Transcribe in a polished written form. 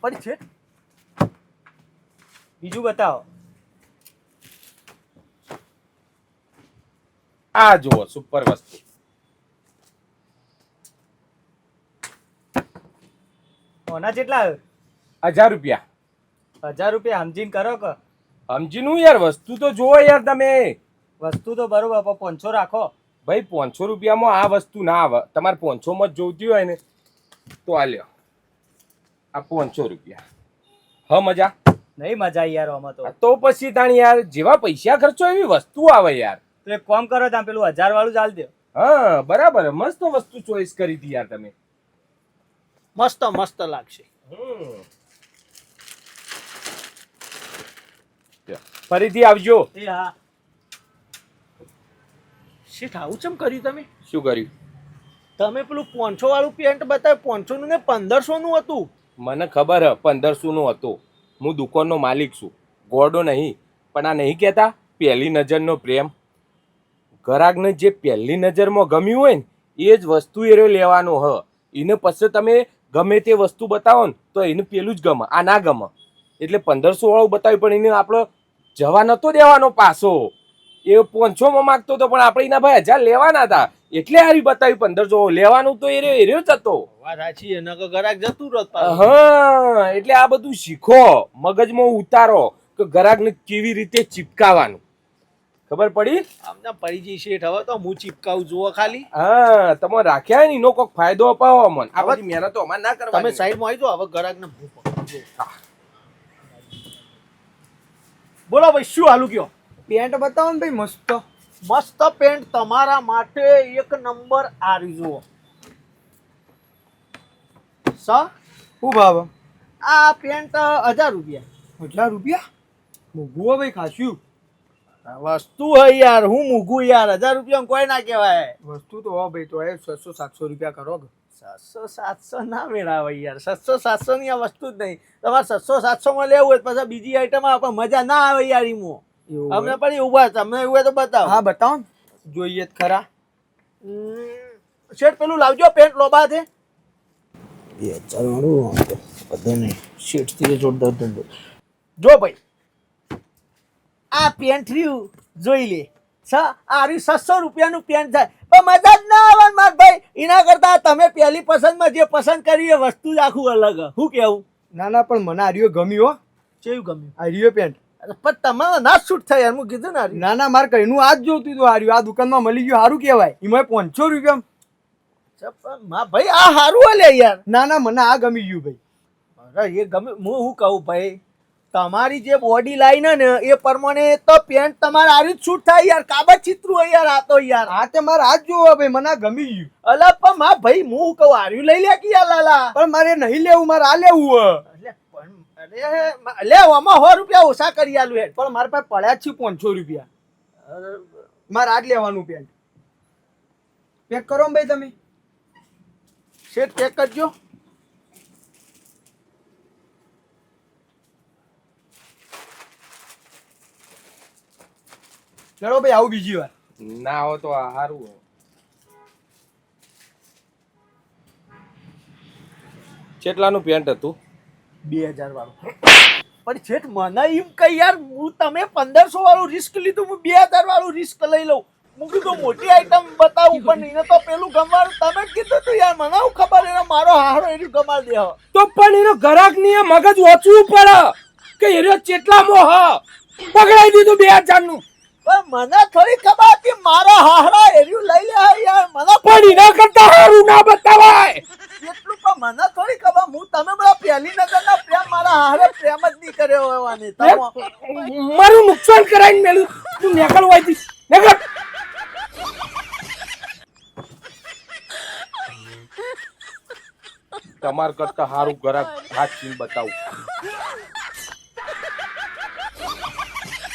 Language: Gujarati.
પણ છે બીજું બતાવો. આ જુઓ સુપર વસ્તુ. ઓના કેટલા 1000 રૂપિયા. 1000 રૂપિયા સમજીને કરો કે સમજીનું યાર, વસ્તુ તો જુઓ યાર તમે. વસ્તુ તો બરોબર પણ 500 રાખો ભાઈ 500 રૂપિયામાં આ વસ્તુ ના આવે. તમારે 500 માં જ જોઈતી હોય ને તો આ લ્યો, આ 500 રૂપિયા. હ મજા નહીં મજા યાર આમાં તો પછી તાણ યાર જેવા પૈસા ખર્ચો એવી વસ્તુ આવે યાર. તો એક કામ કરો તમે પેલું 1000 વાળું ચાલ દો. હા બરાબર, મસ્ત વસ્તુ ચોઈસ કરી હતી યાર તમે. મસ્ત મસ્ત લાગશે. ફરીથી આવજો. એ હા શેઠ આવું ચમ કર્યું તમે? શું કર્યું? તમે પેલું 500 વાળું પેન્ટ બતાવ્યું, 500 નું ને 1500 નું હતું. મને ખબર હ 1500 નું હતું. હું દુકાનનો માલિક છું, ગોડો નહીં. પણ આ નહીં કહેતા પહેલી નજરનો પ્રેમ. ગ્રાહકને જે પહેલી નજરમાં ગમ્યું હોય ને એ જ વસ્તુ એ લેવાનો હ. એને પછી તમે ગમે તે વસ્તુ બતાવો ને તો એને પેલું જ ગમે, આ ના ગમે. એટલે 1500 વાળું બતાવ્યું પણ એને આપણો જવા નતો દેવાનો પાછો. એ 500 માં માગતો હતો પણ આપણે એના ભાઈ 1000 લેવાના હતા એટલે હારી બતાવ્યું 1500. લેવાનું તો એ રહ્યો જ હતો. વાત સાચી, એના કે ગ્રાહક જતું રત. હા એટલે આ બધું શીખો, મગજમાં ઉતારો કે ગ્રાહકને કેવી રીતે ચીપકાવાનું. ખબર પડી? આમને પડી જઈ શેઠ. હવે તો હું ચીપકાવું જુઓ ખાલી. હા તમે રાખ્યા ને એનો કોઈક ફાયદો અપાવો અમને. આ બધી મહેનત તો અમારે ના કરવાની. તમે સાઈડમાં આવી જાઓ, હવે ગ્રાહક ને બોલો ભાઈ શું હાલું કયો? પેન્ટ બતાવો ને ભાઈ મસ્ત મસ્ત પેન્ટ તમારા માટે એક નંબર આવી જુઓ. શું ભાવ? આ પેન્ટ 1000 રૂપિયા. 1000 રૂપિયા મોઘું ભાઈ ખાસ્યું. વસ્તુ હે યાર, હું મૂઘું યાર. 1000 રૂપિયા કોઈ ના કહેવાય. વસ્તુ તો હો ભાઈ, તો 600-700 રૂપિયા કરો કે 700-700 ના મેળાવે યાર. 700-700 ની આ વસ્તુ જ નહીં. તમારે 700-700 માં લેવું હોય પછી બીજી આઈટમ આવે પણ મજા ના આવે યાર. ઈમો અમને પણ ઉભા, તમને એવું હોય તો બતાવો. હા બતાવો ને, જોઈએ જ ખરા. શેઠ પેલું લાવજો પેન્ટ લોબા છે. 2000 વાળું બધો નહીં. શેઠ થી જોરદાર ધંધો. જો ભાઈ આ પેન્ટ રહ્યું જોઈ લે. આ રહ્યું 600 રૂપિયાનું પેન્ટ થાય પણ મજા જ ના આવે માર ભાઈ. એના કરતા તમે પહેલી પસંદમાં જે પસંદ કરી એ વસ્તુ જ આખું અલગ. શું કેવું? ના ના પણ મને આર્યો ગમ્યું હો. કેવું ગમ્યું? આર્યો પેન્ટ પણ તમારે ના શૂટ થાય યાર. હું કીધું ને. ના ના મારે કઈનું આજ જોતું હતું. આર્યું આ દુકાનમાં મળી ગયું, સારું કહેવાય. એમાં 500 રૂપિયા. ભાઈ આ સારું લે યાર. ના ના મને આ ગમી ગયું ભાઈ. એ ગમે. હું શું કહું ભાઈ, તમારી જે બોડી લાઈન ને એ પ્રમાણે તો પેન્ટ તમારે આરી જ શૂટ થાય યાર. કાબત ચિત્રું હોય યાર આ તો યાર. આ તે મારે આજ જોવો ભાઈ, મને આ ગમી ગયું. અલા પણ માં ભાઈ હું કહું આર્યું લઈ લે કે યાર લાલા. પણ મારે નહીં લેવું, મારે આ લેવું. લે આમાં 100 રૂપિયા ઓછા કરી આલું હેડ. પણ મારા પાસે પડ્યા જ છે 500 રૂપિયા. મારે આજ લેવાનું પેન્ટ. પેક કરો ને ભાઈ તમે. શેઠ પેક કરજો. ચલો ભાઈ આવું બીજી વાર. ના હો તો આ સારું. કેટલાનું પેન્ટ હતું? 2000 વાળું. પણ શેઠ મને એમ કઈ યાર, હું તમે 1500 વાળું રિસ્ક લીધું, હું 2000 વાળું રિસ્ક લઈ લઉં. હું કીધું મોટી આઈટમ બતાવું પણ એને તો પેલું ગમવાનું તમે કીધું તું યાર. મને હું ખબર એને મારો હારો એનું ગમાડ દે. તો પણ એનો ગ્રાહક ની મગજ ઓછું પડે કે એનો ચેટલામાં હ પકડાઈ દીધું 2000 નું. પણ મને થોડી ખબર હતી મારો હારો એનું લઈ લે યાર. મને પણ એના કરતા હારું ના બતાવાય એટલું પણ મને થોડી ખબર. હું તમે બધા પહેલી નજરના પ્રેમ મારા હારે પ્રેમ જ નહીં કર્યો હોવાની. મારું નુકસાન કરાઈને મેલું. તું નેકળ વાયથી નેકળ. તમાર કરતા હારું ગ્રાહક હાથ બતાવું.